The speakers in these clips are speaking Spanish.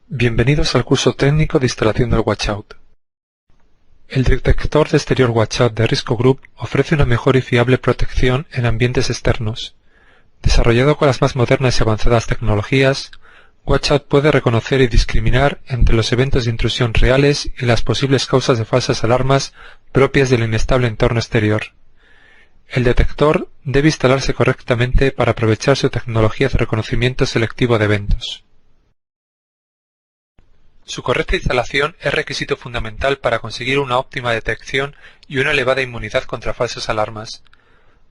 Bienvenidos al curso técnico de instalación del Watchout. El detector de exterior Watchout de Risco Group ofrece una mejor y fiable protección en ambientes externos. Desarrollado con las más modernas y avanzadas tecnologías, Watchout puede reconocer y discriminar entre los eventos de intrusión reales y las posibles causas de falsas alarmas propias del inestable entorno exterior. El detector debe instalarse correctamente para aprovechar su tecnología de reconocimiento selectivo de eventos. Su correcta instalación es requisito fundamental para conseguir una óptima detección y una elevada inmunidad contra falsas alarmas.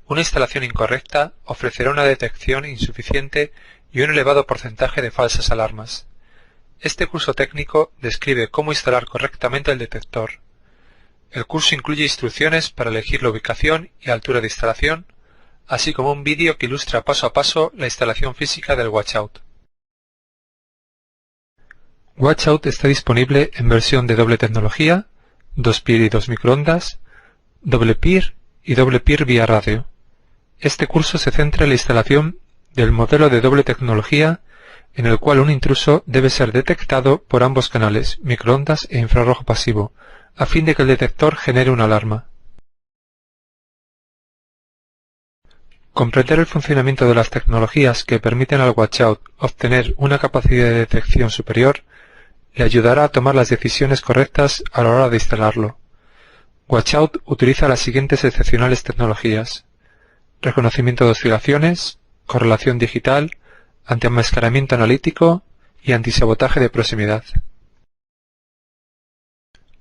Una instalación incorrecta ofrecerá una detección insuficiente y un elevado porcentaje de falsas alarmas. Este curso técnico describe cómo instalar correctamente el detector. El curso incluye instrucciones para elegir la ubicación y altura de instalación, así como un vídeo que ilustra paso a paso la instalación física del Watchout. Watchout está disponible en versión de doble tecnología, 2 peer y 2 microondas, doble peer y doble peer vía radio. Este curso se centra en la instalación del modelo de doble tecnología, en el cual un intruso debe ser detectado por ambos canales, microondas e infrarrojo pasivo, a fin de que el detector genere una alarma. Comprender el funcionamiento de las tecnologías que permiten al Watchout obtener una capacidad de detección superior le ayudará a tomar las decisiones correctas a la hora de instalarlo. Watchout utiliza las siguientes excepcionales tecnologías: reconocimiento de oscilaciones, correlación digital, antienmascaramiento analítico y antisabotaje de proximidad.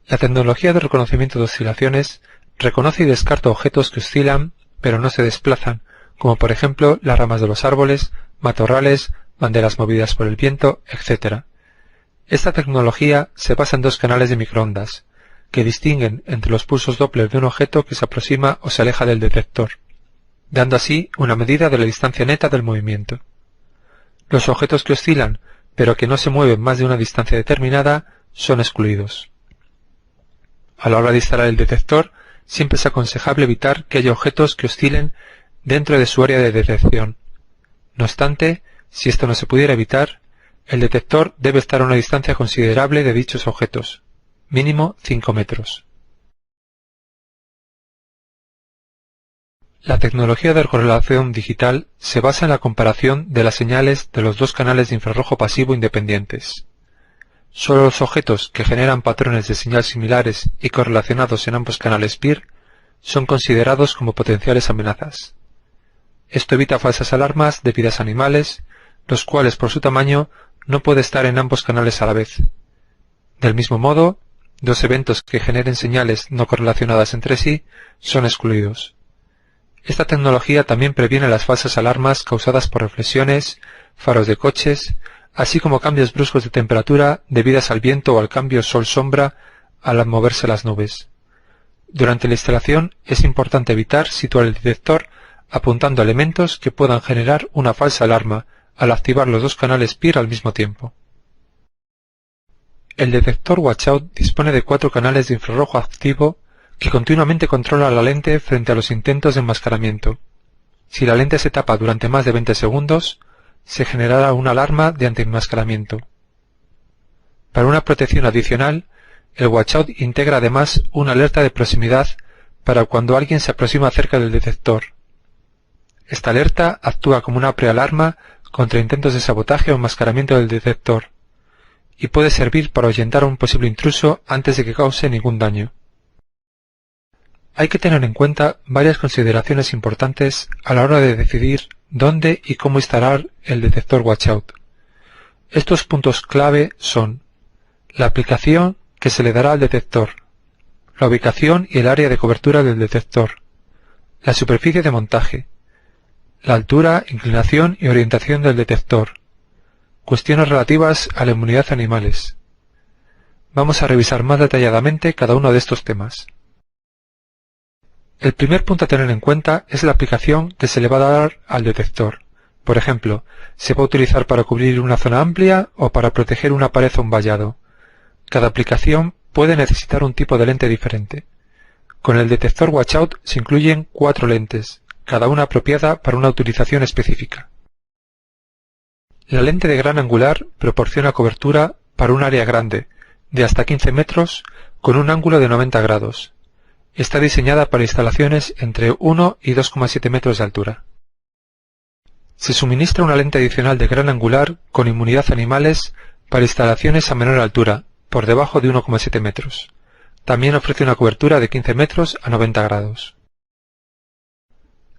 La tecnología de reconocimiento de oscilaciones reconoce y descarta objetos que oscilan pero no se desplazan, como por ejemplo las ramas de los árboles, matorrales, banderas movidas por el viento, etc. Esta tecnología se basa en dos canales de microondas, que distinguen entre los pulsos Doppler de un objeto que se aproxima o se aleja del detector, dando así una medida de la distancia neta del movimiento. Los objetos que oscilan, pero que no se mueven más de una distancia determinada, son excluidos. A la hora de instalar el detector, siempre es aconsejable evitar que haya objetos que oscilen dentro de su área de detección. No obstante, si esto no se pudiera evitar, el detector debe estar a una distancia considerable de dichos objetos, mínimo 5 metros. La tecnología de correlación digital se basa en la comparación de las señales de los dos canales de infrarrojo pasivo independientes. Solo los objetos que generan patrones de señal similares y correlacionados en ambos canales peer son considerados como potenciales amenazas. Esto evita falsas alarmas debidas a animales, los cuales por su tamaño no puede estar en ambos canales a la vez. Del mismo modo, dos eventos que generen señales no correlacionadas entre sí son excluidos. Esta tecnología también previene las falsas alarmas causadas por reflexiones, faros de coches, así como cambios bruscos de temperatura debidas al viento o al cambio sol-sombra al moverse las nubes. Durante la instalación es importante evitar situar el detector apuntando a elementos que puedan generar una falsa alarma al activar los dos canales peer al mismo tiempo. El detector Watchout dispone de 4 canales de infrarrojo activo que continuamente controla la lente frente a los intentos de enmascaramiento. Si la lente se tapa durante más de 20 segundos, se generará una alarma de antienmascaramiento. Para una protección adicional, el Watchout integra además una alerta de proximidad para cuando alguien se aproxima cerca del detector. Esta alerta actúa como una prealarma contra intentos de sabotaje o enmascaramiento del detector, y puede servir para ahuyentar a un posible intruso antes de que cause ningún daño. Hay que tener en cuenta varias consideraciones importantes a la hora de decidir dónde y cómo instalar el detector Watchout. Estos puntos clave son la aplicación que se le dará al detector, la ubicación y el área de cobertura del detector, la superficie de montaje, la altura, inclinación y orientación del detector, cuestiones relativas a la inmunidad de animales. Vamos a revisar más detalladamente cada uno de estos temas. El primer punto a tener en cuenta es la aplicación que se le va a dar al detector. Por ejemplo, se va a utilizar para cubrir una zona amplia o para proteger una pared o un vallado. Cada aplicación puede necesitar un tipo de lente diferente. Con el detector Watchout se incluyen 4 lentes, cada una apropiada para una utilización específica. La lente de gran angular proporciona cobertura para un área grande, de hasta 15 metros, con un ángulo de 90 grados. Está diseñada para instalaciones entre 1 y 2,7 metros de altura. Se suministra una lente adicional de gran angular con inmunidad a animales para instalaciones a menor altura, por debajo de 1,7 metros. También ofrece una cobertura de 15 metros a 90 grados.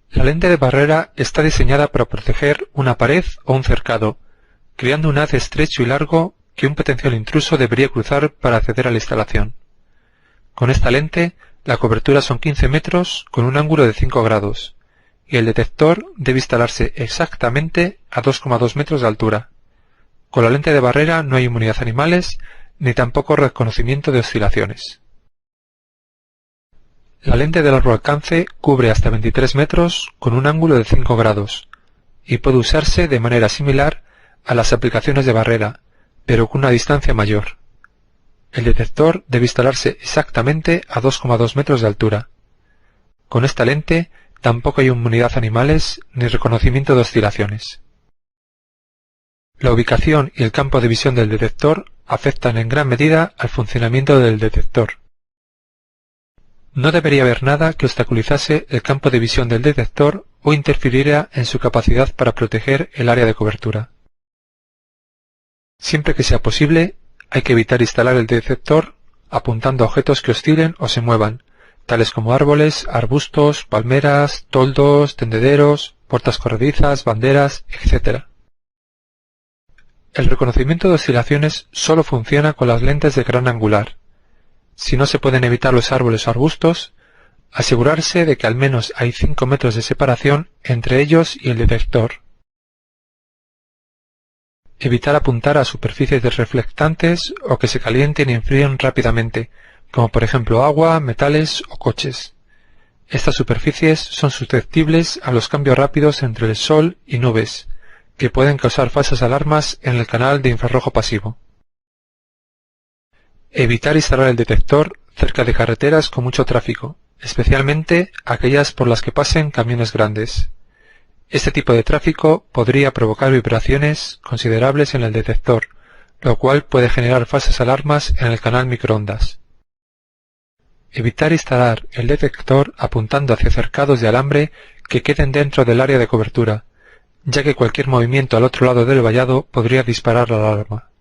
La lente de barrera está diseñada para proteger una pared o un cercado, creando un haz estrecho y largo que un potencial intruso debería cruzar para acceder a la instalación. Con esta lente, la cobertura son 15 metros con un ángulo de 5 grados, y el detector debe instalarse exactamente a 2,2 metros de altura. Con la lente de barrera no hay inmunidad a animales, ni tampoco reconocimiento de oscilaciones. La lente de largo alcance cubre hasta 23 metros con un ángulo de 5 grados, y puede usarse de manera similar a las aplicaciones de barrera, pero con una distancia mayor. El detector debe instalarse exactamente a 2,2 metros de altura. Con esta lente tampoco hay inmunidad a animales ni reconocimiento de oscilaciones. La ubicación y el campo de visión del detector afectan en gran medida al funcionamiento del detector. No debería haber nada que obstaculizase el campo de visión del detector o interfiriera en su capacidad para proteger el área de cobertura. Siempre que sea posible, hay que evitar instalar el detector apuntando a objetos que oscilen o se muevan, tales como árboles, arbustos, palmeras, toldos, tendederos, puertas corredizas, banderas, etc. El reconocimiento de oscilaciones solo funciona con las lentes de gran angular. Si no se pueden evitar los árboles o arbustos, asegurarse de que al menos hay 5 metros de separación entre ellos y el detector. Evitar apuntar a superficies reflectantes o que se calienten y enfríen rápidamente, como por ejemplo agua, metales o coches. Estas superficies son susceptibles a los cambios rápidos entre el sol y nubes, que pueden causar falsas alarmas en el canal de infrarrojo pasivo. Evitar instalar el detector cerca de carreteras con mucho tráfico, especialmente aquellas por las que pasen camiones grandes. Este tipo de tráfico podría provocar vibraciones considerables en el detector, lo cual puede generar falsas alarmas en el canal microondas. Evitar instalar el detector apuntando hacia cercados de alambre que queden dentro del área de cobertura, ya que cualquier movimiento al otro lado del vallado podría disparar la alarma.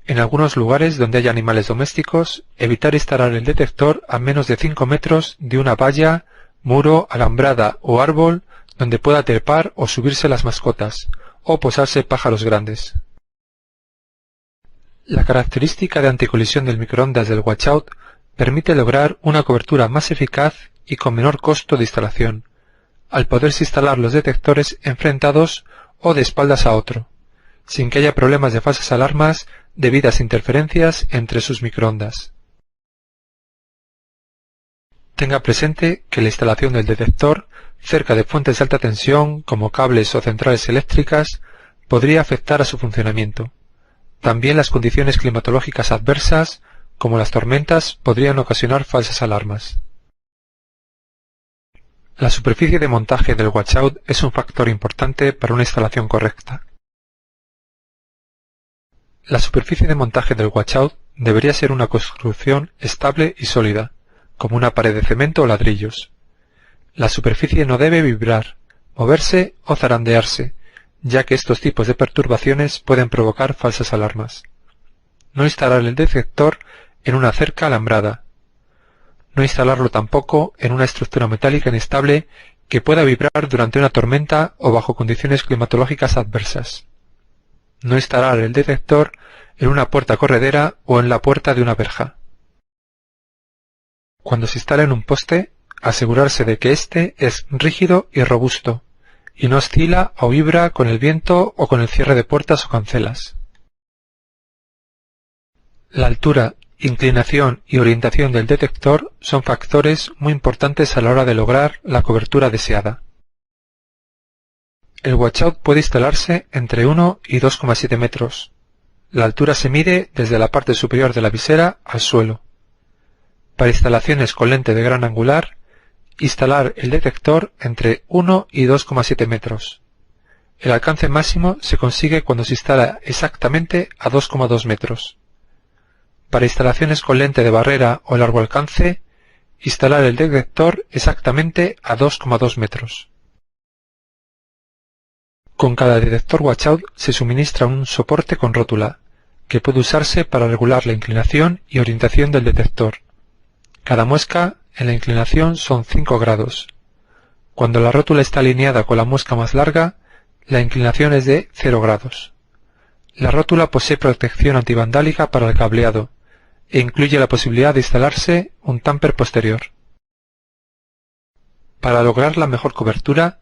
En algunos lugares donde haya animales domésticos, evitar instalar el detector a menos de 5 metros de una valla, muro, alambrada o árbol donde pueda trepar o subirse las mascotas, o posarse pájaros grandes. La característica de anticolisión del microondas del watchout permite lograr una cobertura más eficaz y con menor costo de instalación, al poderse instalar los detectores enfrentados o de espaldas a otro, sin que haya problemas de falsas alarmas debidas a interferencias entre sus microondas. Tenga presente que la instalación del detector cerca de fuentes de alta tensión como cables o centrales eléctricas podría afectar a su funcionamiento. También las condiciones climatológicas adversas, como las tormentas, podrían ocasionar falsas alarmas. La superficie de montaje del watchout es un factor importante para una instalación correcta. La superficie de montaje del watchout debería ser una construcción estable y sólida, como una pared de cemento o ladrillos. La superficie no debe vibrar, moverse o zarandearse, ya que estos tipos de perturbaciones pueden provocar falsas alarmas. No instalar el detector en una cerca alambrada. No instalarlo tampoco en una estructura metálica inestable que pueda vibrar durante una tormenta o bajo condiciones climatológicas adversas. No instalar el detector en una puerta corredera o en la puerta de una verja. Cuando se instala en un poste, asegurarse de que éste es rígido y robusto, y no oscila o vibra con el viento o con el cierre de puertas o cancelas. La altura, inclinación y orientación del detector son factores muy importantes a la hora de lograr la cobertura deseada. El watchout puede instalarse entre 1 y 2,7 metros. La altura se mide desde la parte superior de la visera al suelo. Para instalaciones con lente de gran angular, instalar el detector entre 1 y 2,7 metros. El alcance máximo se consigue cuando se instala exactamente a 2,2 metros. Para instalaciones con lente de barrera o largo alcance, instalar el detector exactamente a 2,2 metros. Con cada detector watchout se suministra un soporte con rótula, que puede usarse para regular la inclinación y orientación del detector. Cada muesca en la inclinación son 5 grados. Cuando la rótula está alineada con la muesca más larga, la inclinación es de 0 grados. La rótula posee protección antivandálica para el cableado e incluye la posibilidad de instalarse un tamper posterior. Para lograr la mejor cobertura,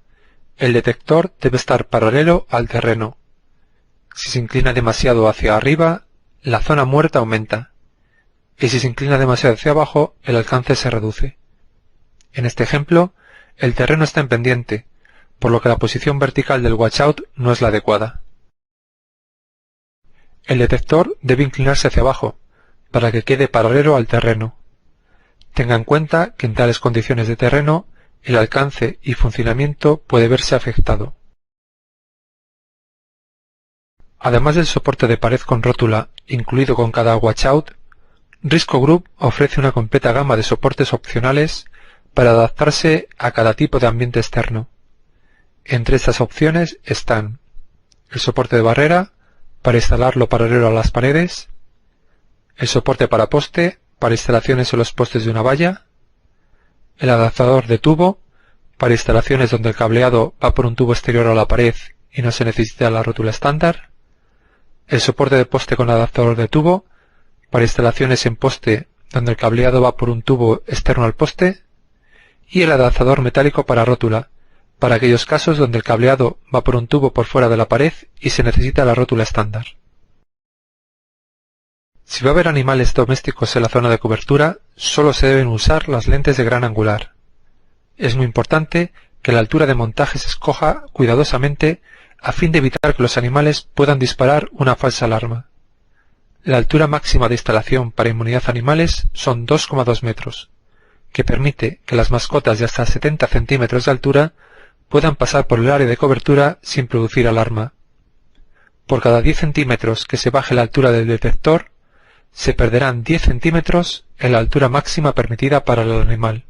el detector debe estar paralelo al terreno. Si se inclina demasiado hacia arriba, la zona muerta aumenta, y si se inclina demasiado hacia abajo, el alcance se reduce. En este ejemplo, el terreno está en pendiente, por lo que la posición vertical del watchout no es la adecuada. El detector debe inclinarse hacia abajo, para que quede paralelo al terreno. Tenga en cuenta que en tales condiciones de terreno, el alcance y funcionamiento puede verse afectado. Además del soporte de pared con rótula incluido con cada watchout, Risco Group ofrece una completa gama de soportes opcionales para adaptarse a cada tipo de ambiente externo. Entre estas opciones están el soporte de barrera, para instalarlo paralelo a las paredes, el soporte para poste, para instalaciones en los postes de una valla, el adaptador de tubo, para instalaciones donde el cableado va por un tubo exterior a la pared y no se necesita la rótula estándar, el soporte de poste con adaptador de tubo, para instalaciones en poste donde el cableado va por un tubo externo al poste, y el adaptador metálico para rótula, para aquellos casos donde el cableado va por un tubo por fuera de la pared y se necesita la rótula estándar. Si va a haber animales domésticos en la zona de cobertura, solo se deben usar las lentes de gran angular. Es muy importante que la altura de montaje se escoja cuidadosamente a fin de evitar que los animales puedan disparar una falsa alarma. La altura máxima de instalación para inmunidad animales son 2,2 metros, que permite que las mascotas de hasta 70 centímetros de altura puedan pasar por el área de cobertura sin producir alarma. Por cada 10 centímetros que se baje la altura del detector, se perderán 10 centímetros en la altura máxima permitida para el animal.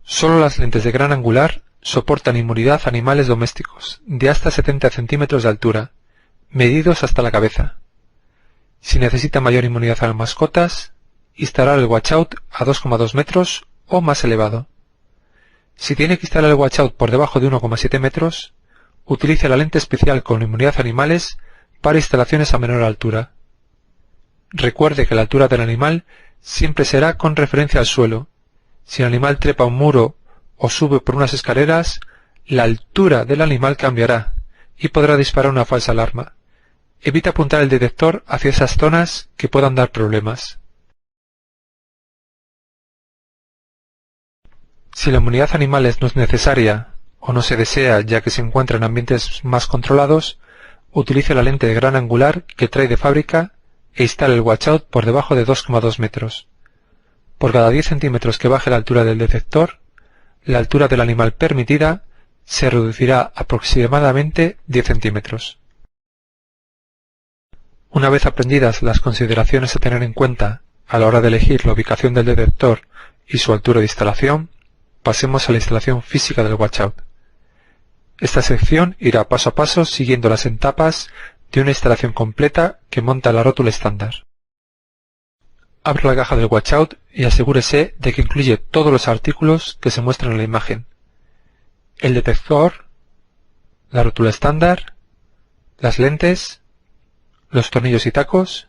Solo las lentes de gran angular soportan inmunidad a animales domésticos de hasta 70 centímetros de altura, medidos hasta la cabeza. Si necesita mayor inmunidad a las mascotas, instalar el watchout a 2,2 metros o más elevado. Si tiene que instalar el watchout por debajo de 1,7 metros, utilice la lente especial con inmunidad a animales para instalaciones a menor altura. Recuerde que la altura del animal siempre será con referencia al suelo. Si el animal trepa un muro o sube por unas escaleras, la altura del animal cambiará y podrá disparar una falsa alarma. Evita apuntar el detector hacia esas zonas que puedan dar problemas. Si la inmunidad a animales no es necesaria o no se desea ya que se encuentra en ambientes más controlados, utilice la lente de gran angular que trae de fábrica e instale el watchout por debajo de 2,2 metros. Por cada 10 centímetros que baje la altura del detector, la altura del animal permitida se reducirá aproximadamente 10 centímetros. Una vez aprendidas las consideraciones a tener en cuenta a la hora de elegir la ubicación del detector y su altura de instalación, pasemos a la instalación física del watchout. Esta sección irá paso a paso siguiendo las etapas de una instalación completa que monta la rótula estándar. Abra la caja del watchout y asegúrese de que incluye todos los artículos que se muestran en la imagen: el detector, la rótula estándar, las lentes, los tornillos y tacos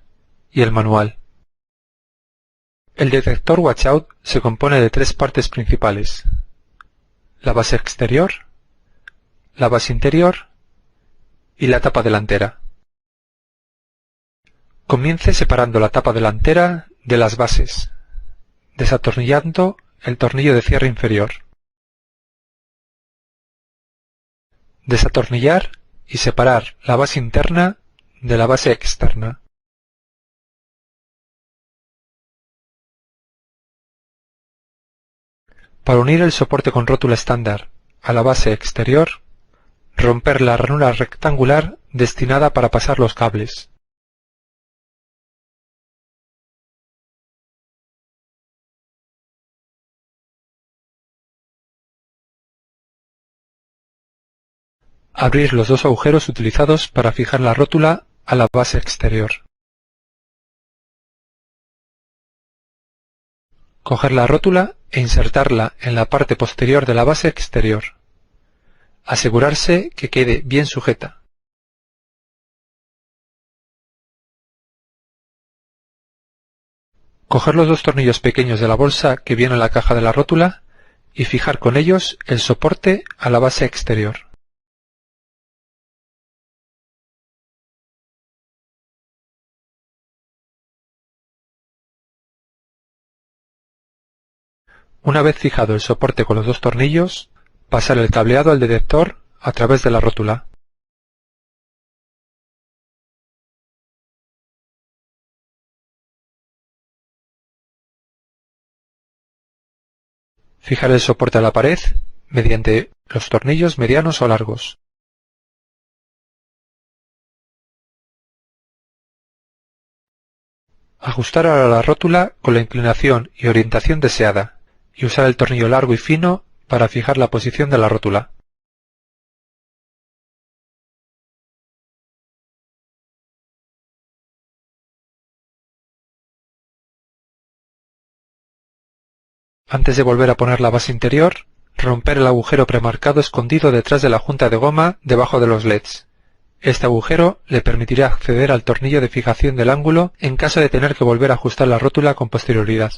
y el manual. El detector watchout se compone de 3 partes principales: la base exterior, la base interior y la tapa delantera. Comience separando la tapa delantera de las bases, desatornillando el tornillo de cierre inferior. Desatornillar y separar la base interna de la base externa. Para unir el soporte con rótula estándar a la base exterior, Romper la ranura rectangular destinada para pasar los cables. Abrir los dos agujeros utilizados para fijar la rótula a la base exterior. Coger la rótula e insertarla en la parte posterior de la base exterior. Asegurarse que quede bien sujeta. Coger los dos tornillos pequeños de la bolsa que viene en la caja de la rótula y fijar con ellos el soporte a la base exterior. Una vez fijado el soporte con los dos tornillos, pasar el cableado al detector a través de la rótula. Fijar el soporte a la pared mediante los tornillos medianos o largos. Ajustar ahora la rótula con la inclinación y orientación deseada y usar el tornillo largo y fino para fijar la posición de la rótula. Antes de volver a poner la base interior, romper el agujero premarcado escondido detrás de la junta de goma debajo de los LEDs. Este agujero le permitirá acceder al tornillo de fijación del ángulo en caso de tener que volver a ajustar la rótula con posterioridad.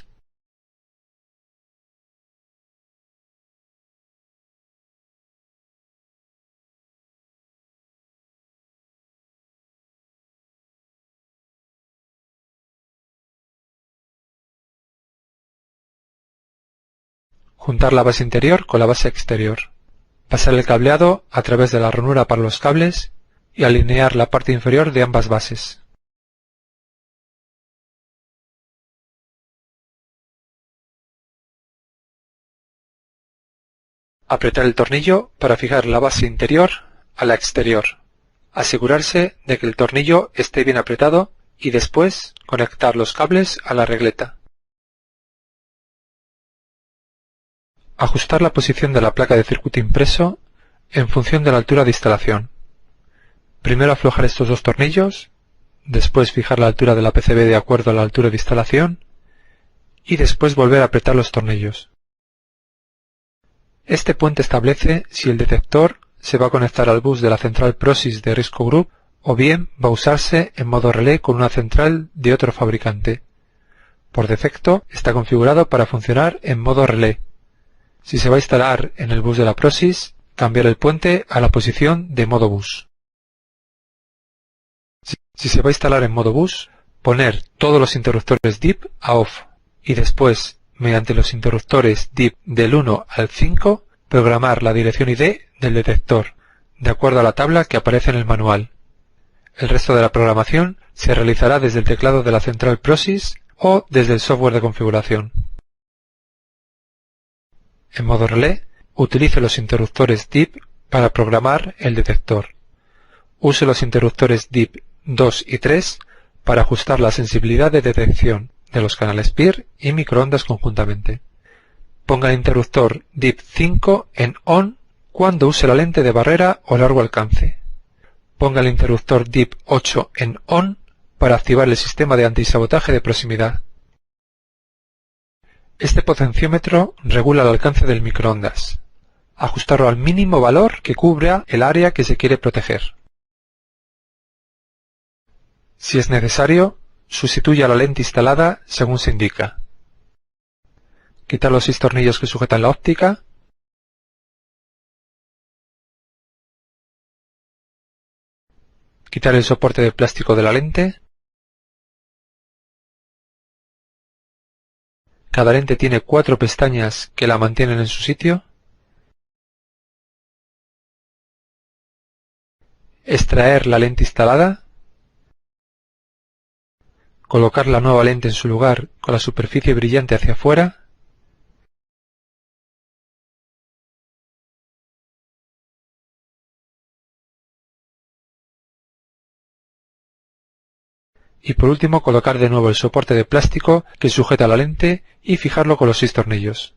Juntar la base interior con la base exterior. Pasar el cableado a través de la ranura para los cables y alinear la parte inferior de ambas bases. Apretar el tornillo para fijar la base interior a la exterior. Asegurarse de que el tornillo esté bien apretado y después conectar los cables a la regleta. Ajustar la posición de la placa de circuito impreso en función de la altura de instalación. Primero aflojar estos dos tornillos, después fijar la altura de la PCB de acuerdo a la altura de instalación y después volver a apretar los tornillos. Este puente establece si el detector se va a conectar al bus de la central PROSYS de Risco Group o bien va a usarse en modo relé con una central de otro fabricante. Por defecto está configurado para funcionar en modo relé. Si se va a instalar en el bus de la PROSYS, cambiar el puente a la posición de modo bus. Si se va a instalar en modo bus, poner todos los interruptores DIP a off y después, mediante los interruptores DIP del 1 al 5, programar la dirección ID del detector, de acuerdo a la tabla que aparece en el manual. El resto de la programación se realizará desde el teclado de la central PROSYS o desde el software de configuración. En modo relé, utilice los interruptores DIP para programar el detector. Use los interruptores DIP 2 y 3 para ajustar la sensibilidad de detección de los canales PIR y microondas conjuntamente. Ponga el interruptor DIP 5 en ON cuando use la lente de barrera o largo alcance. Ponga el interruptor DIP 8 en ON para activar el sistema de antisabotaje de proximidad. Este potenciómetro regula el alcance del microondas. Ajustarlo al mínimo valor que cubra el área que se quiere proteger. Si es necesario, sustituya la lente instalada según se indica. Quitar los 6 tornillos que sujetan la óptica. Quitar el soporte de plástico de la lente. Cada lente tiene 4 pestañas que la mantienen en su sitio. Extraer la lente instalada. Colocar la nueva lente en su lugar con la superficie brillante hacia afuera. Y por último colocar de nuevo el soporte de plástico que sujeta la lente y fijarlo con los 6 tornillos.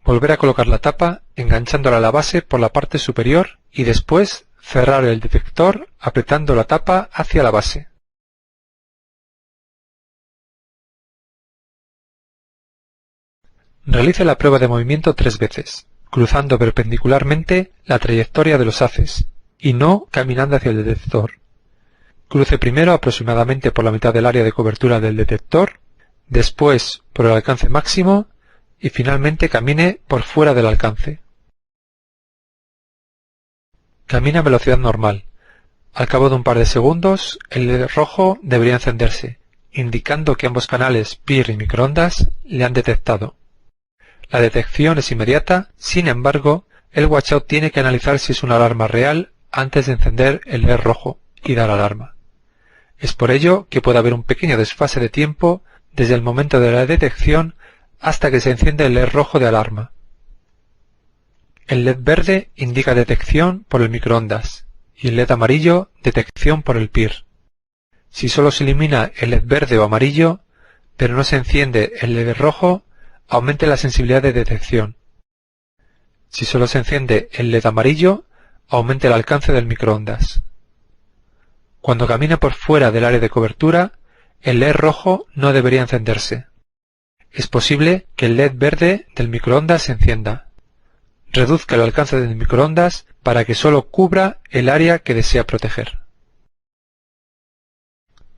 Volver a colocar la tapa enganchándola a la base por la parte superior y después cerrar el detector apretando la tapa hacia la base. Realice la prueba de movimiento 3 veces, cruzando perpendicularmente la trayectoria de los haces y no caminando hacia el detector. Cruce primero aproximadamente por la mitad del área de cobertura del detector, después por el alcance máximo y finalmente camine por fuera del alcance. Camine a velocidad normal. Al cabo de un par de segundos, el LED rojo debería encenderse, indicando que ambos canales PIR y microondas le han detectado. La detección es inmediata, sin embargo, el watchout tiene que analizar si es una alarma real antes de encender el LED rojo y dar alarma. Es por ello que puede haber un pequeño desfase de tiempo desde el momento de la detección hasta que se enciende el LED rojo de alarma. El LED verde indica detección por el microondas y el LED amarillo detección por el PIR. Si solo se elimina el LED verde o amarillo, pero no se enciende el LED rojo, aumente la sensibilidad de detección. Si solo se enciende el LED amarillo, aumente el alcance del microondas. Cuando camine por fuera del área de cobertura, el LED rojo no debería encenderse. Es posible que el LED verde del microondas se encienda. Reduzca el alcance del microondas para que solo cubra el área que desea proteger.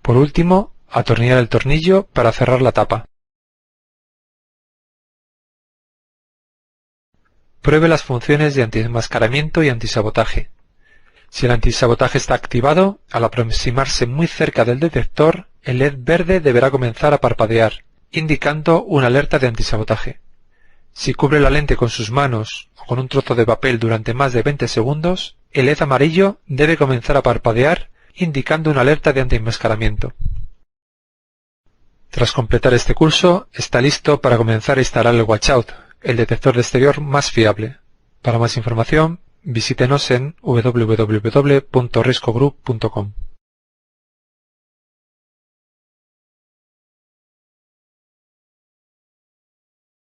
Por último, atornillar el tornillo para cerrar la tapa. Pruebe las funciones de antienmascaramiento y antisabotaje. Si el antisabotaje está activado, al aproximarse muy cerca del detector, el LED verde deberá comenzar a parpadear, indicando una alerta de antisabotaje. Si cubre la lente con sus manos o con un trozo de papel durante más de 20 segundos, el LED amarillo debe comenzar a parpadear, indicando una alerta de antienmascaramiento. Tras completar este curso, está listo para comenzar a instalar el watchout, el detector de exterior más fiable. Para más información, visítenos en www.riscogroup.com.